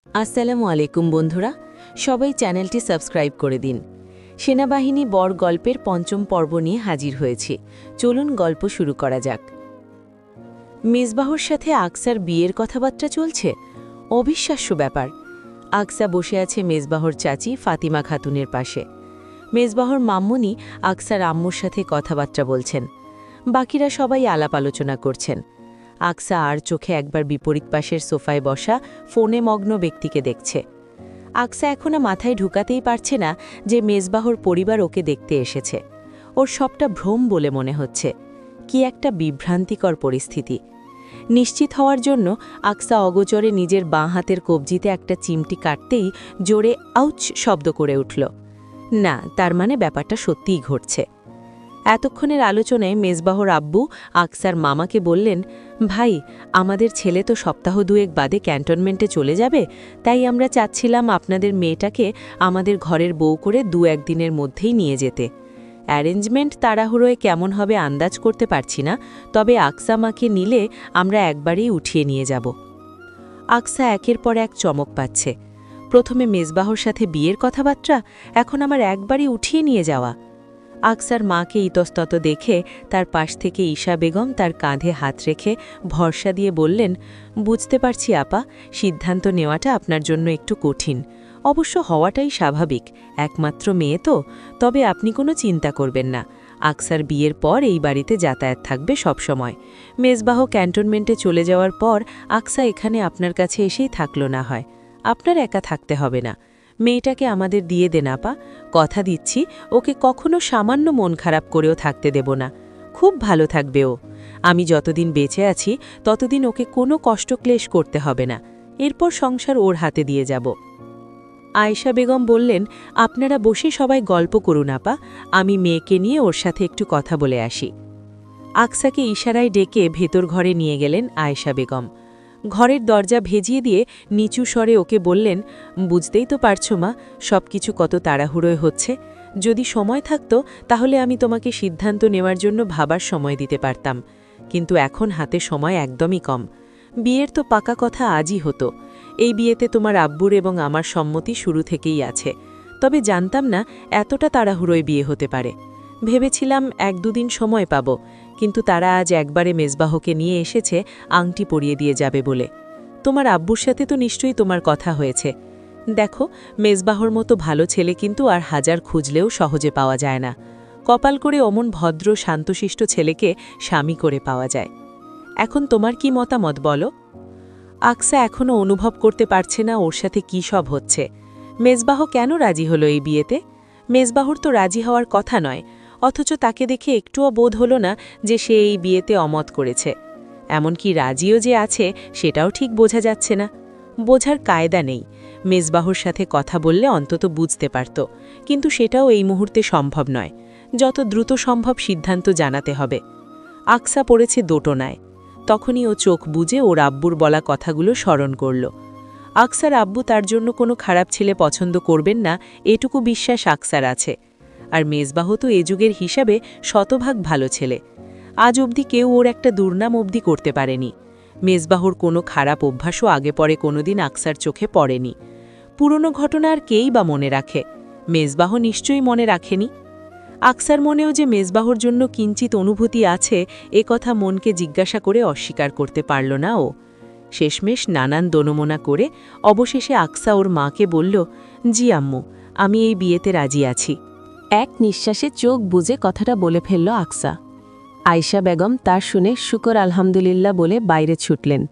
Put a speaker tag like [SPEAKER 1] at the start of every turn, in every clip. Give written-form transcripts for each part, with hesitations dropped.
[SPEAKER 1] আসসালামু আলাইকুম বন্ধুরা, সবাই চ্যানেলটি সাবস্ক্রাইব করে দিন। সেনাবাহিনী বর গল্পের পঞ্চম পর্ব নিয়ে হাজির হয়েছি। চলুন গল্প শুরু করা যাক। মেজবাহর সাথে আকসার বিয়ের কথাবার্তা চলছে। অবিশ্বাস্য ব্যাপার। আকসা বসে আছে মেজবাহর চাচি ফাতিমা খাতুনের পাশে। মেজবাহর মাম্মুনি আকসার আম্মুর সাথে কথাবার্তা বলছেন। বাকিরা সবাই আলাপ আলোচনা করছেন। আকসা আর চোখে একবার বিপরীত পাশের সোফায় বসা ফোনে মগ্ন ব্যক্তিকে দেখছে। আকসা এখনো মাথায় ঢুকাতেই পারছে না যে মেজবাহর পরিবার ওকে দেখতে এসেছে। ওর সবটা ভ্রম বলে মনে হচ্ছে। কি একটা বিভ্রান্তিকর পরিস্থিতি। নিশ্চিত হওয়ার জন্য আকসা অগোচরে নিজের বাঁ হাতের কবজিতে একটা চিমটি কাটতেই জোরে আউচ শব্দ করে উঠল। না, তার মানে ব্যাপারটা সত্যিই ঘটছে। এতক্ষণের আলোচনায় মেজবাহর আব্বু আকসার মামাকে বললেন, ভাই, আমাদের ছেলে তো সপ্তাহ দুয়েক বাদে ক্যান্টনমেন্টে চলে যাবে, তাই আমরা চাচ্ছিলাম আপনাদের মেয়েটাকে আমাদের ঘরের বউ করে 2-1 দিনের মধ্যেই নিয়ে যেতে। অ্যারেঞ্জমেন্ট তাড়াহুড়োয় কেমন হবে আন্দাজ করতে পারছি না, তবে আকসা মাকে নিলে আমরা একবারেই উঠিয়ে নিয়ে যাব। আকসা একের পর এক চমক পাচ্ছে। প্রথমে মেজবাহর সাথে বিয়ের কথাবার্তা, এখন আমার একবারই উঠিয়ে নিয়ে যাওয়া। আকসার মাকে ইতস্তত দেখে তার পাশ থেকে ঈশা বেগম তার কাঁধে হাত রেখে ভরসা দিয়ে বললেন, বুঝতে পারছি আপা, সিদ্ধান্ত নেওয়াটা আপনার জন্য একটু কঠিন। অবশ্য হওয়াটাই স্বাভাবিক, একমাত্র মেয়ে তো। তবে আপনি কোনো চিন্তা করবেন না। আকসার বিয়ের পর এই বাড়িতে যাতায়াত থাকবে সবসময়। মেজবাহ ক্যান্টনমেন্টে চলে যাওয়ার পর আকসা এখানে আপনার কাছে এসেই থাকলো না হয়। আপনার একা থাকতে হবে না। মেয়েটাকে আমাদের দিয়ে দেন আপা, কথা দিচ্ছি ওকে কখনো সামান্য মন খারাপ করেও থাকতে দেব না। খুব ভালো থাকবে ও। আমি যতদিন বেঁচে আছি ততদিন ওকে কোনো কষ্টক্লেশ করতে হবে না। এরপর সংসার ওর হাতে দিয়ে যাব। আয়েশা বেগম বললেন, আপনারা বসে সবাই গল্প করুন আপা, আমি মেয়েকে নিয়ে ওর সাথে একটু কথা বলে আসি। আকসাকে ইশারায় ডেকে ভেতর ঘরে নিয়ে গেলেন আয়েশা বেগম। ঘরের দরজা ভেজিয়ে দিয়ে নিচু স্বরে ওকে বললেন, বুঝতেই তো পারছো মা, সব কিছু কত তাড়াহুড়োয় হচ্ছে। যদি সময় থাকতো তাহলে আমি তোমাকে সিদ্ধান্ত নেওয়ার জন্য ভাবার সময় দিতে পারতাম, কিন্তু এখন হাতে সময় একদমই কম। বিয়ের তো পাকা কথা আজই হতো। এই বিয়েতে তোমার আব্বুর এবং আমার সম্মতি শুরু থেকেই আছে, তবে জানতাম না এতটা তাড়াহুড়োয় বিয়ে হতে পারে। ভেবেছিলাম 1-2 দিন সময় পাব, কিন্তু তারা আজ একবারে মেজবাহকে নিয়ে এসেছে আংটি পরিয়ে দিয়ে যাবে বলে। তোমার আব্বুর সাথে তো নিশ্চয়ই তোমার কথা হয়েছে। দেখো, মেজবাহর মতো ভালো ছেলে কিন্তু আর হাজার খুঁজলেও সহজে পাওয়া যায় না। কপাল করে অমন ভদ্র শান্তশিষ্ট ছেলেকে স্বামী করে পাওয়া যায়। এখন তোমার কি মতামত বলো? আকসা এখনও অনুভব করতে পারছে না ওর সাথে কী সব হচ্ছে। মেজবাহ কেন রাজি হলো এই বিয়েতে? মেজবাহর তো রাজি হওয়ার কথা নয়, অথচ তাকে দেখে একটুও বোধ হলো না যে সে এই বিয়েতে অমত করেছে। এমনকি রাজিও যে আছে সেটাও ঠিক বোঝা যাচ্ছে না। বোঝার কায়দা নেই। মেজবাহর সাথে কথা বললে অন্তত বুঝতে পারত, কিন্তু সেটাও এই মুহূর্তে সম্ভব নয়। যত দ্রুত সম্ভব সিদ্ধান্ত জানাতে হবে। আকসা পড়েছে দোটনায়। তখনই ও চোখ বুজে ওর আব্বুর বলা কথাগুলো স্মরণ করল। আকসার আব্বু তার জন্য কোনো খারাপ ছেলে পছন্দ করবেন না, এটুকু বিশ্বাস আকসার আছে। আর মেজবাহ তো এ যুগের হিসাবে শতভাগ ভালো ছেলে। আজ অবধি কেউ ওর একটা দুর্নাম অবধি করতে পারেনি। মেজবাহর কোনো খারাপ অভ্যাসও আগে পরে কোনোদিন আকসার চোখে পড়েনি। পুরনো ঘটনা আর কেই বা মনে রাখে? মেজবাহ নিশ্চয়ই মনে রাখেনি। আকসার মনেও যে মেজবাহর জন্য কিঞ্চিত অনুভূতি আছে, এ কথা মনকে জিজ্ঞাসা করে অস্বীকার করতে পারল না ও। শেষমেশ নানান দোনমোনা করে অবশেষে আকসা ওর মাকে বলল, জি আম্মু, আমি এই বিয়েতে রাজি আছি। এক নিঃশ্বাসে চোখ বুজে কথাটা বলে ফেলল আকসা। আয়েশা বেগম তার শুনে শুকর আলহামদুলিল্লাহ বলে বাইরে ছুটলেন।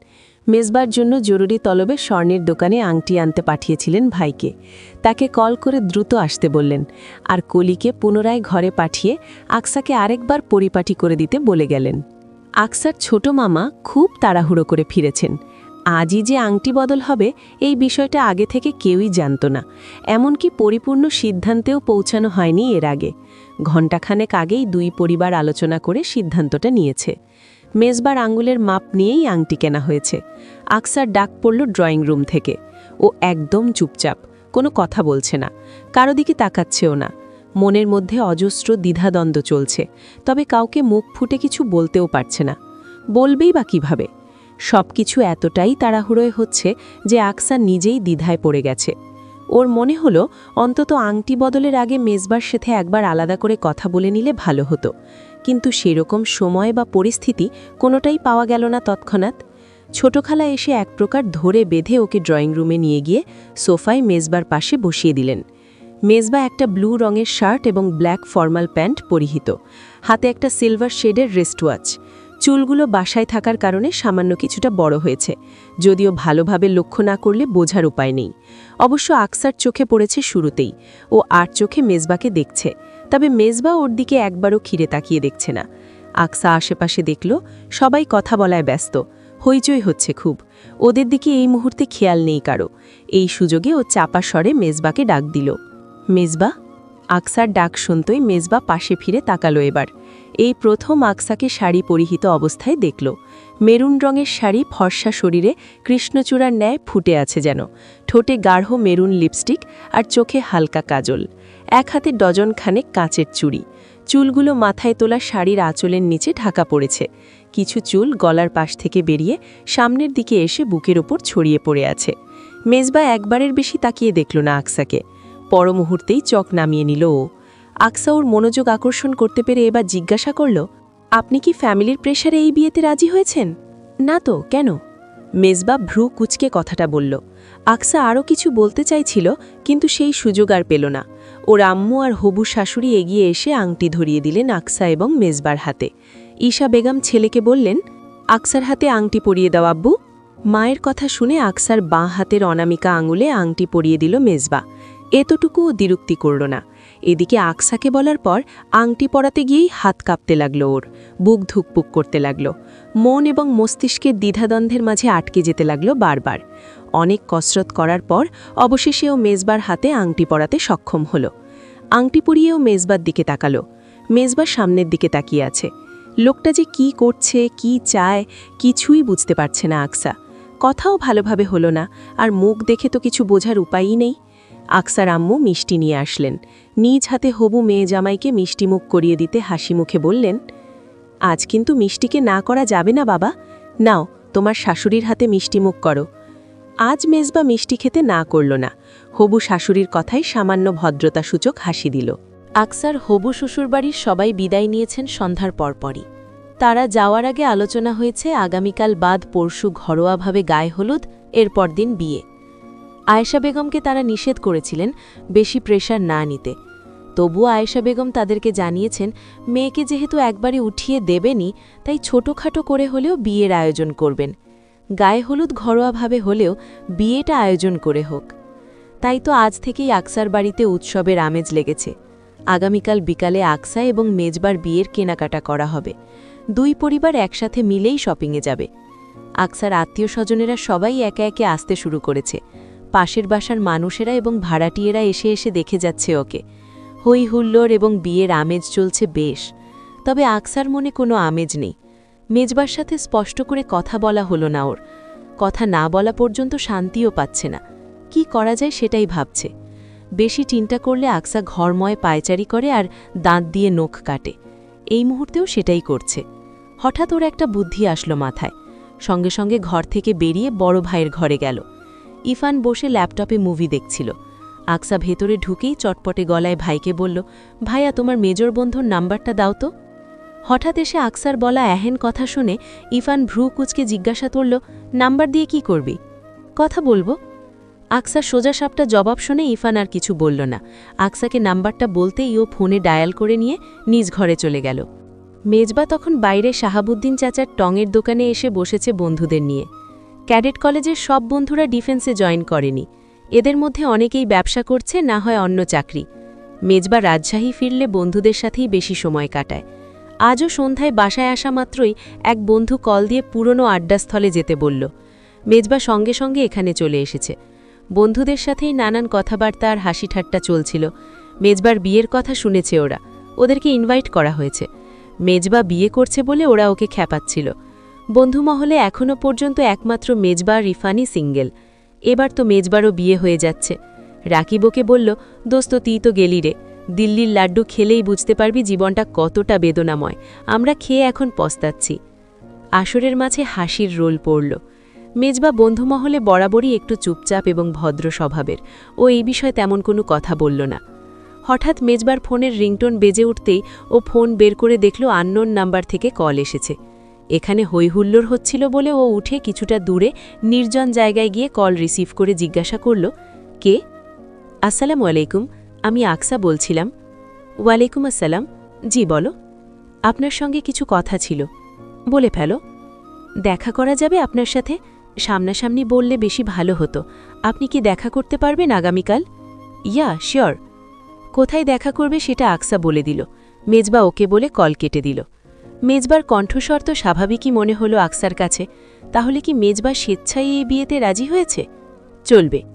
[SPEAKER 1] মেজবার জন্য জরুরি তলবে স্বর্ণের দোকানে আংটি আনতে পাঠিয়েছিলেন ভাইকে। তাকে কল করে দ্রুত আসতে বললেন, আর কলিকে পুনরায় ঘরে পাঠিয়ে আকসাকে আরেকবার পরিপাটি করে দিতে বলে গেলেন। আকসার ছোট মামা খুব তাড়াহুড়ো করে ফিরেছেন। আজই যে আংটি বদল হবে এই বিষয়টা আগে থেকে কেউই জানত না, এমনকি পরিপূর্ণ সিদ্ধান্তেও পৌঁছানো হয়নি এর আগে। ঘণ্টাখানেক আগেই দুই পরিবার আলোচনা করে সিদ্ধান্তটা নিয়েছে। মেজবার আঙ্গুলের মাপ নিয়েই আংটি কেনা হয়েছে। আকসার ডাক পড়ল ড্রয়িং রুম থেকে। ও একদম চুপচাপ, কোনো কথা বলছে না, কারো দিকে তাকাচ্ছেও না। মনের মধ্যে অজস্র দ্বিধাদ্বন্দ্ব চলছে, তবে কাউকে মুখ ফুটে কিছু বলতেও পারছে না। বলবেই বা কীভাবে? সবকিছু এতটাই তাড়াহুড়োয় হচ্ছে যে আকসা নিজেই দ্বিধায় পড়ে গেছে। ওর মনে হলো অন্তত আংটি বদলের আগে মেজবার সাথে একবার আলাদা করে কথা বলে নিলে ভালো হতো, কিন্তু সেরকম সময় বা পরিস্থিতি কোনোটাই পাওয়া গেল না তৎক্ষণাৎ। ছোট খালা এসে এক প্রকার ধরে বেঁধে ওকে ড্রয়িং রুমে নিয়ে গিয়ে সোফায় মেজবার পাশে বসিয়ে দিলেন। মেজবা একটা ব্লু রঙের শার্ট এবং ব্ল্যাক ফর্মাল প্যান্ট পরিহিত, হাতে একটা সিলভার শেডের রিস্ট ওয়াচ। চুলগুলো বাসায় থাকার কারণে সামান্য কিছুটা বড় হয়েছে, যদিও ভালোভাবে লক্ষ্য না করলে বোঝার উপায় নেই। অবশ্য আকসার চোখে পড়েছে শুরুতেই, ও আর চোখে মেজবাকে দেখছে, তবে মেজবা ওর দিকে একবারও খিরে তাকিয়ে দেখছে না। আকসা আশেপাশে দেখল সবাই কথা বলায় ব্যস্ত, হইচই হচ্ছে খুব। ওদের দিকে এই মুহূর্তে খেয়াল নেই কারো। এই সুযোগে ও চাপা স্বরে মেজবাকে ডাক দিল, মেজবা। আকসার ডাক শুনতই মেজবা পাশে ফিরে তাকালো এবার। এই প্রথম আকসাকে শাড়ি পরিহিত অবস্থায় দেখল। মেরুন রঙের শাড়ি, ফর্সা শরীরে কৃষ্ণচূড়ার ন্যায় ফুটে আছে যেন, ঠোঁটে গাঢ় মেরুন লিপস্টিক আর চোখে হালকা কাজল, এক হাতে ডজনখানেক কাঁচের চুড়ি। চুলগুলো মাথায় তোলা শাড়ির আঁচলের নিচে ঢাকা পড়েছে, কিছু চুল গলার পাশ থেকে বেরিয়ে সামনের দিকে এসে বুকের ওপর ছড়িয়ে পড়ে আছে। মেজবা একবারের বেশি তাকিয়ে দেখল না আকসাকে, পর মুহূর্তেই চোখ নামিয়ে নিল ও। আকসা ওর মনোযোগ আকর্ষণ করতে পেরে এবার জিজ্ঞাসা করল, আপনি কি ফ্যামিলির প্রেশারে এই বিয়েতে রাজি হয়েছেন? না তো, কেন? মেজবা ভ্রু কুচকে কথাটা বলল। আকসা আরও কিছু বলতে চাইছিল, কিন্তু সেই সুযোগ আর পেল না। ওর আম্মু আর হবু শাশুড়ি এগিয়ে এসে আংটি ধরিয়ে দিলেন আকসা এবং মেজবার হাতে। ঈশা বেগম ছেলেকে বললেন, আকসার হাতে আংটি পরিয়ে দাও আব্বু। মায়ের কথা শুনে আকসার বাঁ হাতের অনামিকা আঙুলে আংটি পরিয়ে দিল মেজবা। এতটুকুও দ্বিরুক্তি করল না। এদিকে আকসাকে বলার পর আংটি পরাতে গিয়েই হাত কাঁপতে লাগল ওর, বুক ধুকপুক করতে লাগল। মন এবং মস্তিষ্কের দ্বিধাদ্বন্দ্বের মাঝে আটকে যেতে লাগল বারবার। অনেক কসরত করার পর অবশেষেও মেজবার হাতে আংটি পরাতে সক্ষম হল। আংটি পরিয়েও মেজবার দিকে তাকালো। মেজবার সামনের দিকে তাকিয়ে আছে। লোকটা যে কি করছে, কি চায়, কিছুই বুঝতে পারছে না আকসা। কথাও ভালোভাবে হলো না, আর মুখ দেখে তো কিছু বোঝার উপায়ই নেই। আকসার আম্মু মিষ্টি নিয়ে আসলেন। নিজ হাতে হবু মেয়ে জামাইকে মিষ্টি মুখ করিয়ে দিতে হাসি মুখে বললেন, আজ কিন্তু মিষ্টিকে না করা যাবে না বাবা, নাও তোমার শাশুড়ির হাতে মিষ্টি মুখ করো। আজ মেজবা মিষ্টি খেতে না করল না, হবু শাশুড়ির কথায় সামান্য ভদ্রতাসূচক হাসি দিল। আকসার হবু শ্বশুরবাড়ির সবাই বিদায় নিয়েছেন সন্ধ্যার পরপরই। তারা যাওয়ার আগে আলোচনা হয়েছে আগামীকাল বাদ পরশু ঘরোয়াভাবে গায়ে হলুদ, এরপর দিন বিয়ে। আয়েশা বেগমকে তারা নিষেধ করেছিলেন বেশি প্রেশার না নিতে, তবুও আয়েশা বেগম তাদেরকে জানিয়েছেন মেয়েকে যেহেতু একবারে উঠিয়ে দেবেনই, তাই ছোটোখাটো করে হলেও বিয়ের আয়োজন করবেন। গায়ে হলুদ ঘরোয়াভাবে হলেও বিয়েটা আয়োজন করে হোক। তাই তো আজ থেকেই আকসার বাড়িতে উৎসবের আমেজ লেগেছে। আগামীকাল বিকালে আকসা এবং মেজবার বিয়ের কেনাকাটা করা হবে। দুই পরিবার একসাথে মিলেই শপিংয়ে যাবে। আকসার আত্মীয় স্বজনেরা সবাই একে একে আসতে শুরু করেছে। পাশের বাসার মানুষেরা এবং ভাড়াটিয়েরা এসে এসে দেখে যাচ্ছে ওকে। হই হুল্লোড় এবং বিয়ের আমেজ চলছে বেশ, তবে আকসার মনে কোনো আমেজ নেই। মেজবার সাথে স্পষ্ট করে কথা বলা হলো না ওর। কথা না বলা পর্যন্ত শান্তিও পাচ্ছে না, কি করা যায় সেটাই ভাবছে। বেশি চিন্তা করলে আকসা ঘরময় পায়চারি করে আর দাঁত দিয়ে নখ কাটে। এই মুহূর্তেও সেটাই করছে। হঠাৎ ওর একটা বুদ্ধি আসলো মাথায়। সঙ্গে সঙ্গে ঘর থেকে বেরিয়ে বড় ভাইয়ের ঘরে গেল। ইফান বসে ল্যাপটপে মুভি দেখছিল। আকসা ভেতরে ঢুকেই চটপটে গলায় ভাইকে বলল, ভাইয়া তোমার মেজর বন্ধুর নাম্বারটা দাও তো। হঠাৎ এসে আকসার বলা এহেন কথা শুনে ইফান ভ্রু কুচকে জিজ্ঞাসা করল, নাম্বার দিয়ে কি করবি? কথা বলবো। আকসার সোজা সাপটা জবাব শুনে ইফান আর কিছু বলল না। আকসাকে নাম্বারটা বলতেই ও ফোনে ডায়াল করে নিয়ে নিজ ঘরে চলে গেল। মেজবা তখন বাইরে শাহাবুদ্দিন চাচার টঙের দোকানে এসে বসেছে বন্ধুদের নিয়ে। ক্যাডেট কলেজের সব বন্ধুরা ডিফেন্সে জয়েন করেনি। এদের মধ্যে অনেকেই ব্যবসা করছে, না হয় অন্য চাকরি। মেজবা রাজশাহী ফিরলে বন্ধুদের সাথেই বেশি সময় কাটায়। আজও সন্ধ্যায় বাসায় আসা মাত্রই এক বন্ধু কল দিয়ে পুরনো আড্ডাস্থলে যেতে বলল। মেজবা সঙ্গে সঙ্গে এখানে চলে এসেছে। বন্ধুদের সাথেই নানান কথাবার্তা আর হাসি ঠাট্টা চলছিল। মেজবার বিয়ের কথা শুনেছে ওরা, ওদেরকে ইনভাইট করা হয়েছে। মেজবা বিয়ে করছে বলে ওরা ওকে খ্যাপাচ্ছিল। বন্ধুমহলে এখনও পর্যন্ত একমাত্র মেজবা আর ইফানই সিঙ্গেল। এবার তো মেজবারও বিয়ে হয়ে যাচ্ছে। রাকিব ওকে বলল, দোস্ত তুই তো গেলি রে, দিল্লির লাড্ডু খেলেই বুঝতে পারবি জীবনটা কতটা বেদনাময়। আমরা খেয়ে এখন পস্তাচ্ছি। আসরের মাঝে হাসির রোল পড়ল। মেজবা বন্ধুমহলে বরাবরই একটু চুপচাপ এবং ভদ্র স্বভাবের, ও এই বিষয়ে তেমন কোনো কথা বলল না। হঠাৎ মেজবার ফোনের রিংটোন বেজে উঠতেই ও ফোন বের করে দেখল আননোন নাম্বার থেকে কল এসেছে। এখানে হৈহুল্লোড় হচ্ছিল বলে ও উঠে কিছুটা দূরে নির্জন জায়গায় গিয়ে কল রিসিভ করে জিজ্ঞাসা করল, কে? আসসালামু আলাইকুম, আমি আকসা বলছিলাম। ওয়ালাইকুম আসসালাম, জি বলো। আপনার সঙ্গে কিছু কথা ছিল। বলে ফেলো। দেখা করা যাবে আপনার সাথে? সামনাসামনি বললে বেশি ভালো হতো। আপনি কি দেখা করতে পারবেন আগামীকাল? Yeah sure. কোথায় দেখা করবে সেটা আকসা বলে দিল। মেজবা ওকে বলে কল কেটে দিল। মেজবার কণ্ঠস্বর তো স্বাভাবিকই মনে হলো আকসার কাছে। তাহলে কি মেজবা স্বেচ্ছায় এই বিয়েতে রাজি হয়েছে? চলবে।